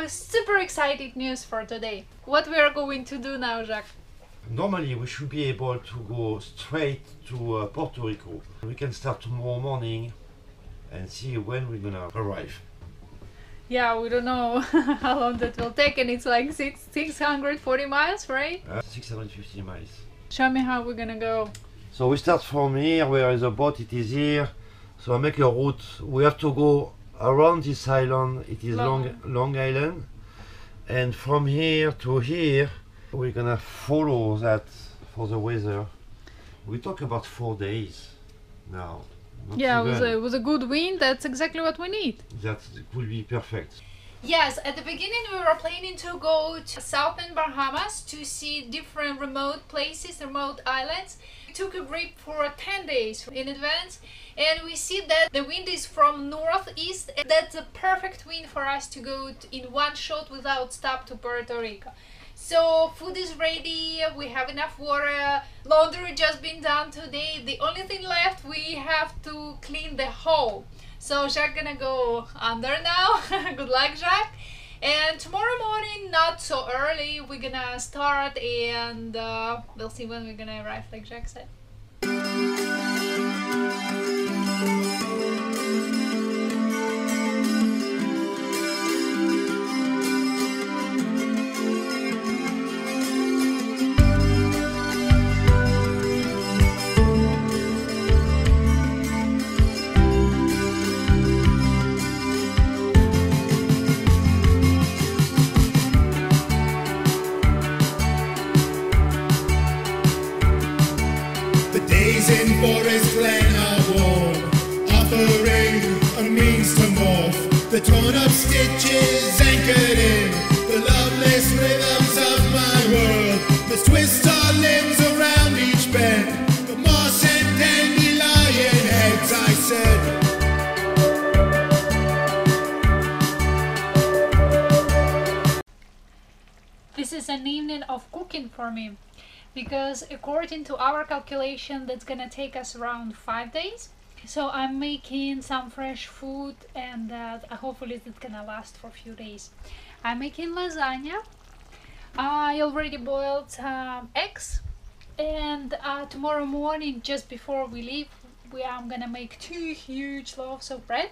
a super exciting news for today. What we are going to do now, Jacques? Normally we should be able to go straight to Puerto Rico. We can start tomorrow morning and see when we're gonna arrive. Yeah, we don't know how long that will take, and it's like 640 miles, right? 650 miles. Show me how we're gonna go. So we start from here, where is the boat, it is here. So I make a route. We have to go around this island, it is Long Island. And from here to here, we're gonna follow that for the weather. We talk about 4 days now. Yeah, with a good wind, that's exactly what we need. That will be perfect. Yes, at the beginning we were planning to go to southern Bahamas to see different remote places, remote islands. We took a trip for 10 days in advance, and we see that the wind is from northeast, and that's a perfect wind for us to go in one shot without stop to Puerto Rico. So food is ready, we have enough water, laundry just been done today. The only thing left, we have to clean the hull. So Jacques gonna go under now. Good luck, Jacques. And tomorrow morning, not so early, we're gonna start, and we'll see when we're gonna arrive, like Jacques said. The torn up stitches anchored in the loveless rhythms of my world. The twist our limbs around each bend, the moss and dandelion heads, I said. This is an evening of cooking for me, because according to our calculation that's gonna take us around 5 days. So I'm making some fresh food, and hopefully it's gonna last for a few days. I'm making lasagna. I already boiled some eggs, and tomorrow morning, just before we leave, I'm gonna make 2 huge loaves of bread,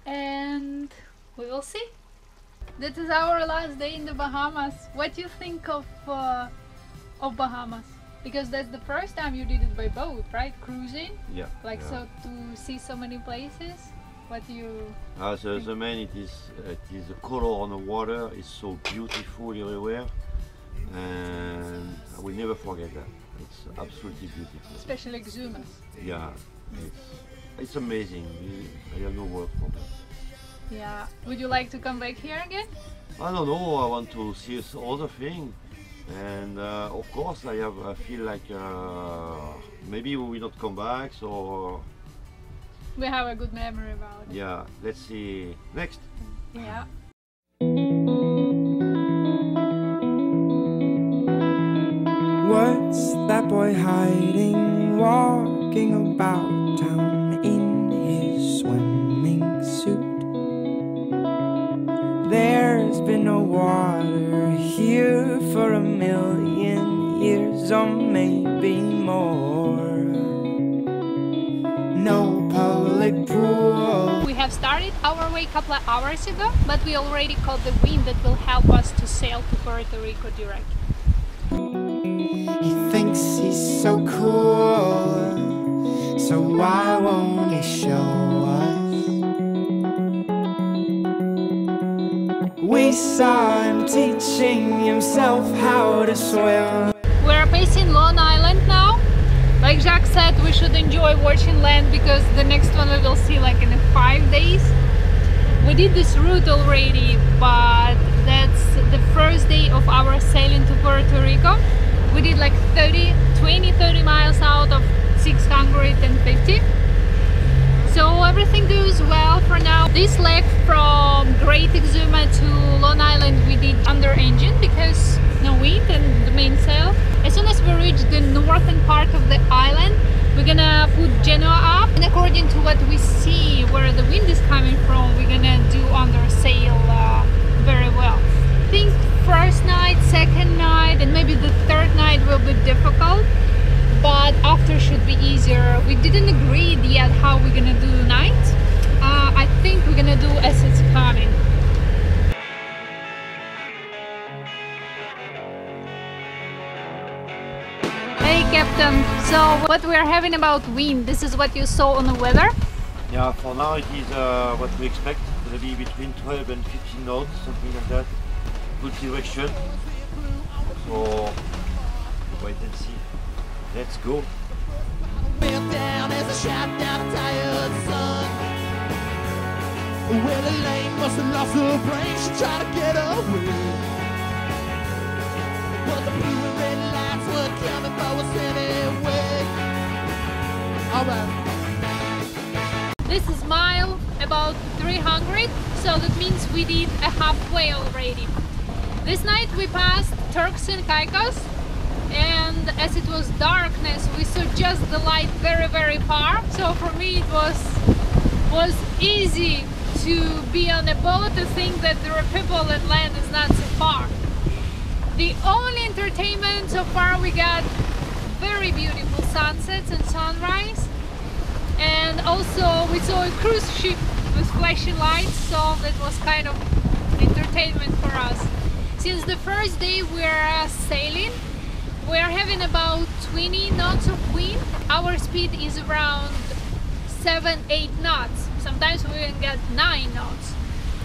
and we will see. This is our last day in the Bahamas. What do you think of Bahamas? Because that's the first time you did it by boat, right? Cruising? Yeah. So to see so many places. What do you the main, it is the color on the water is so beautiful everywhere, and I will never forget that. It's absolutely beautiful. Especially Exuma. Yeah, it's amazing. I have no word for that. Yeah. Would you like to come back here again? I don't know. I want to see other things. And of course I feel like maybe we will not come back, so we have a good memory about it. Yeah, let's see next. Yeah. What's that boy hiding, walking about town in his swimming suit? There's been no water here for 1,000,000 years, or maybe more. No public pool. We have started our way a couple of hours ago, but we already caught the wind that will help us to sail to Puerto Rico direct. He thinks he's so cool, so why won't he show us? We saw him teaching himself how to swim. We're facing Long Island now. Like Jacques said, we should enjoy watching land, because the next one we will see like in 5 days. We did this route already, but that's the first day of our sailing to Puerto Rico. We did like 20-30 miles out of 650. So everything goes well for now. This leg from Great Exuma to Long Island we did under engine because no wind and the mainsail. As soon as we reach the northern part of the island, we're gonna put Genoa up, and according to what we see where the wind is coming from, we're gonna do under sail very well. I think first night, second night, and maybe the third night will be difficult, but after should be easier. We didn't agree yet how we're gonna do the night. I think we're gonna do as it's coming. Hey Captain, so what we're having about wind, this is what you saw on the weather? Yeah, for now it is what we expect. It's going to be between 12 and 15 knots, something like that. Good direction. So, wait and see. Let's go. Down as I shot down a tired sun. Well, Elaine must have lost her brain. She tried to get away, but the blue and red lights were coming for us anyway. Alright. This is mile about 300, so that means we did a halfway already. This night we passed Turks and Caicos, and as it was darkness we saw just the light very far, so for me it was easy to be on a boat to think that there are people at land is not so far. The only entertainment so far, we got very beautiful sunsets and sunrise, and also we saw a cruise ship with flashing lights, so that was kind of entertainment for us. Since the first day we're sailing, we're having about 20 knots of wind. Our speed is around 7-8 knots. Sometimes we can get 9 knots,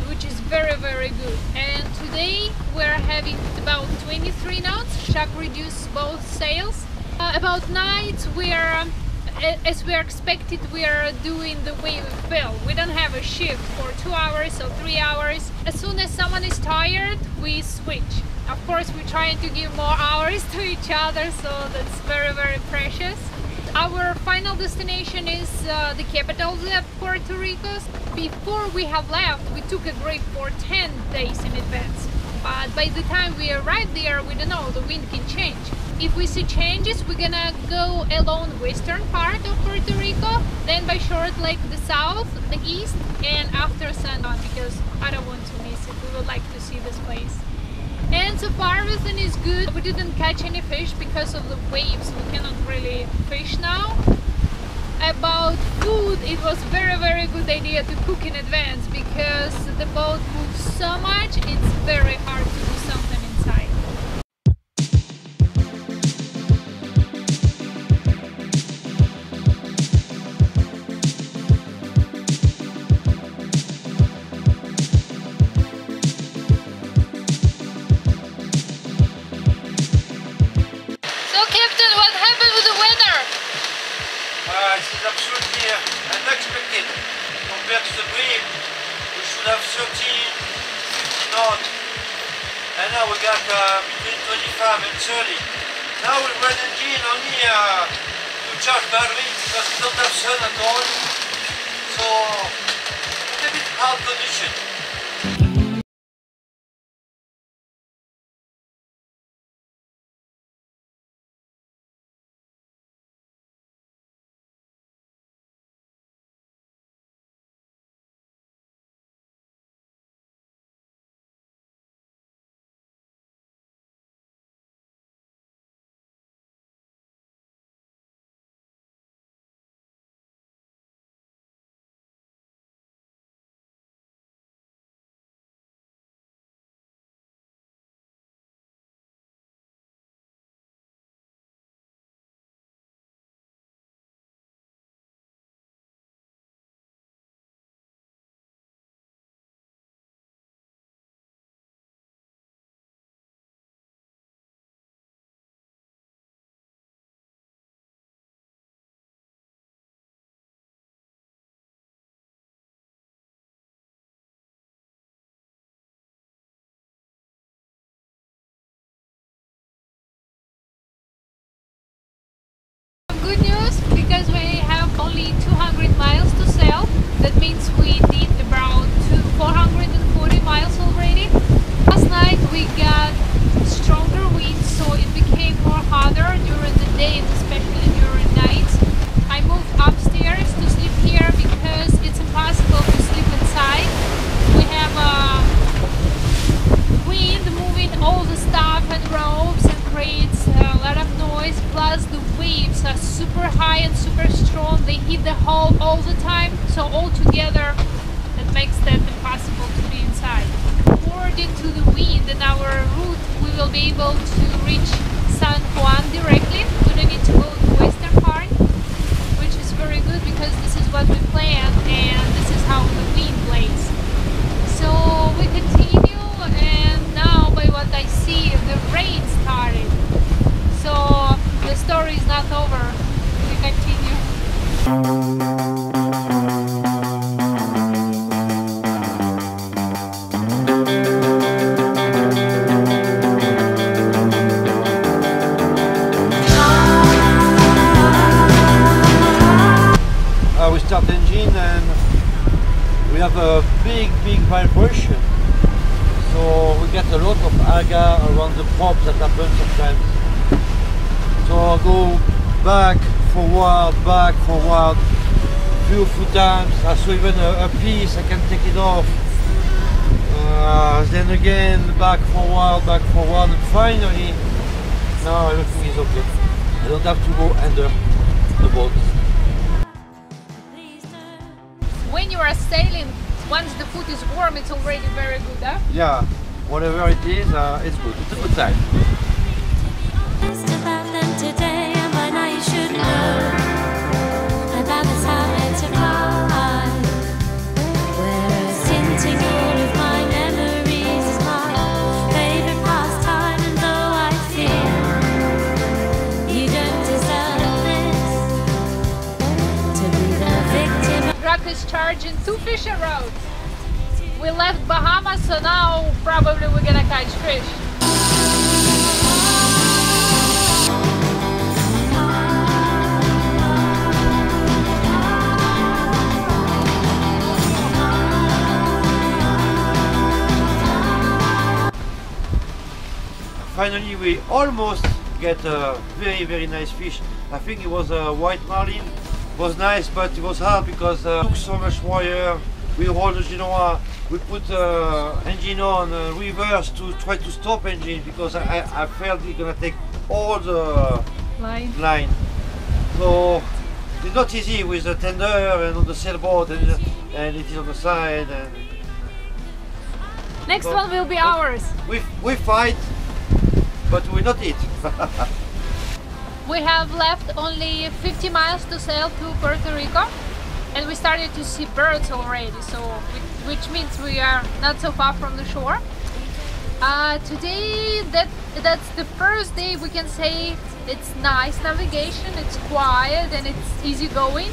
which is very good. And today we're having about 23 knots. Chuck reduced both sails. About night we're, as we're expected, we are doing the wave fill. We don't have a shift for 2 hours or 3 hours. As soon as someone is tired, we switch. Of course, we're trying to give more hours to each other, so that's very precious. Our final destination is the capital of Puerto Rico. Before we have left, we took a break for 10 days in advance. But by the time we arrive there, we don't know, the wind can change. If we see changes, we're gonna go along western part of Puerto Rico, then by short lake the south, the east, and after sundown, because I don't want to miss it. We would like to see this place. And so far everything is good. We didn't catch any fish because of the waves. We cannot really fish now. About food, it was very good idea to cook in advance, because the boat moves so much, it's very hard to do something inside. Captain, what happened with the weather? This is absolutely unexpected. Compared to the brief, we should have 13, 15 knots. And now we got between 25 and 30. Now we run engine only to charge battery, because we don't have sun at all. So, it's a bit hard condition. down, they hit the hull all the time, so all together it makes that impossible to be inside. According to the wind and our route, we will be able to reach San Juan directly. We don't need to go to the western part, which is very good because this is what we planned and this is how the wind plays. So we continue, and now by what I see, the rain started. So the story is not over. We continue. We start engine and we have a big vibration, so we get a lot of alga around the prop that happens sometimes. So I go back, forward, few times. I saw even a piece, I can take it off. Then again, back, forward, and finally, now everything is okay. I don't have to go under the boat. When you are sailing, once the food is warm, it's already very good, huh? Yeah, whatever it is, it's good. It's a good time. About them today, and by now you should know about this habit of mine, where tinting all of my memories is my favorite pastime. And though I fear you don't deserve this, to be the victim. Truck is charging 2 fishing rods. We left Bahamas, so now probably we're gonna catch fish. Finally, we almost get a very nice fish. I think it was a white marlin. It was nice, but it was hard because it took so much wire. We hold the genoa, we put engine on reverse to try to stop engine because I felt it's gonna take all the line. So it's not easy with the tender and on the sailboat and it is on the side. And Next one will be ours. We fight, but we not eat. We have left only 50 miles to sail to Puerto Rico, and we started to see birds already, so which means we are not so far from the shore. Today that's the first day we can say it's nice navigation, it's quiet and it's easy going.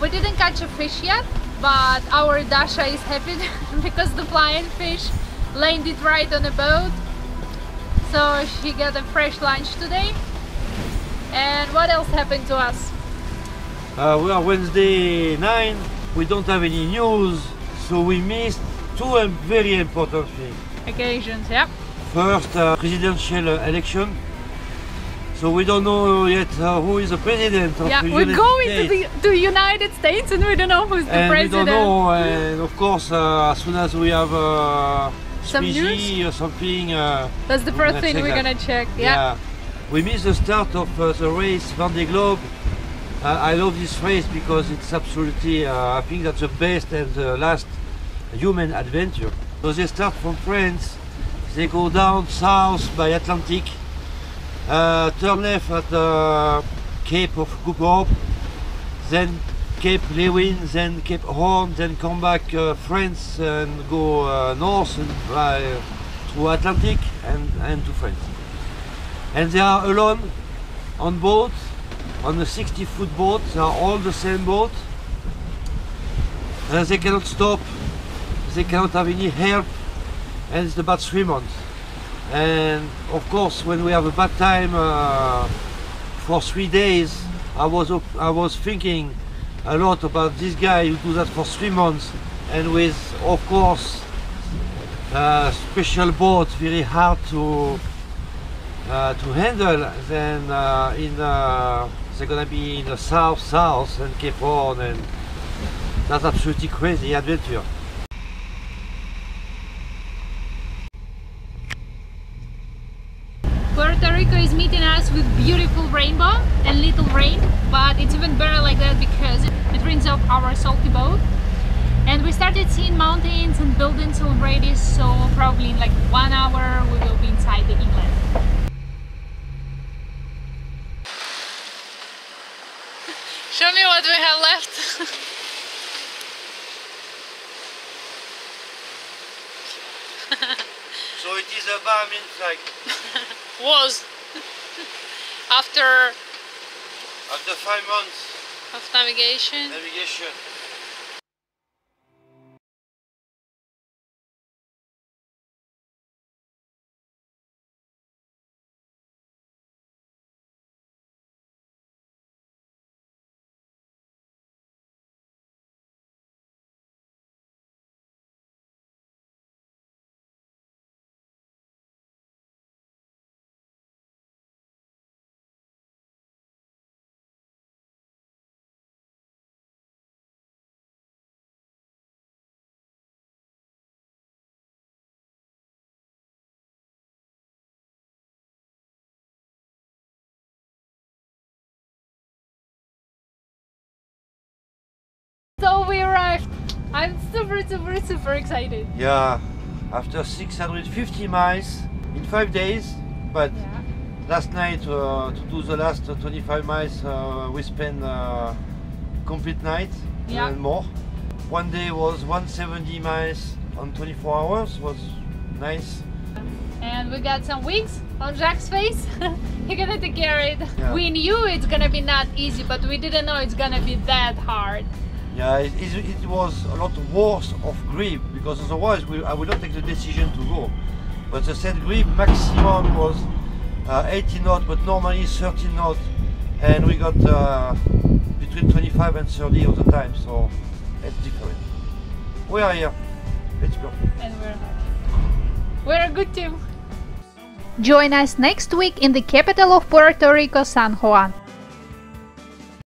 We didn't catch a fish yet, but our Dasha is happy because the flying fish landed right on the boat. So she got a fresh lunch today. And what else happened to us? We are Wednesday 9. We don't have any news, so we missed two very important things. Occasions, yeah. First, presidential election. So we don't know yet who is the president of the we're United going States. to the United States and we don't know who's the president. We don't know, and of course, as soon as we have some news or something, that's the first thing we're gonna check. Yeah. We missed the start of the race Vendée Globe. I love this race because it's absolutely, I think that's the best and the last human adventure. So they start from France, they go down south by Atlantic, turn left at the Cape of Good Hope, then Cape Lewin, then Cape Horn, then come back France and go north and through Atlantic and to France. And they are alone on boat, on a 60-foot boat. They are all the same boat. They cannot stop, they cannot have any help, and it's about 3 months. And of course, when we have a bad time for 3 days, I was thinking a lot about this guy who do that for 3 months, and with, of course, special boat, very hard to handle. Then they're gonna be in the south and Cape Horn, and that's absolutely crazy adventure. Puerto Rico is meeting us with beautiful rainbow and little rain, but it's even better like that because it rinses off our salty boat. And we started seeing mountains and buildings already, so probably in like 1 hour we will be inside the inlet. Show me what we have left. So it is a bar, means like Was after 5 months of navigation. So we arrived. I'm super excited. Yeah, after 650 miles in 5 days, but Yeah. last night to do the last 25 miles we spent complete night Yeah. and more. One day was 170 miles on 24 hours, was nice. And we got some wigs on Jacques' face. He gonna take care of it. Yeah. We knew it's gonna be not easy, but we didn't know it's gonna be that hard. Yeah, it was a lot worse of grip, because otherwise I would not take the decision to go. But the set grip maximum was 80 knots, but normally 30 knots, and we got between 25 and 30 all the time, so it's different. We are here. Let's go. And we're a good team. Join us next week in the capital of Puerto Rico, San Juan.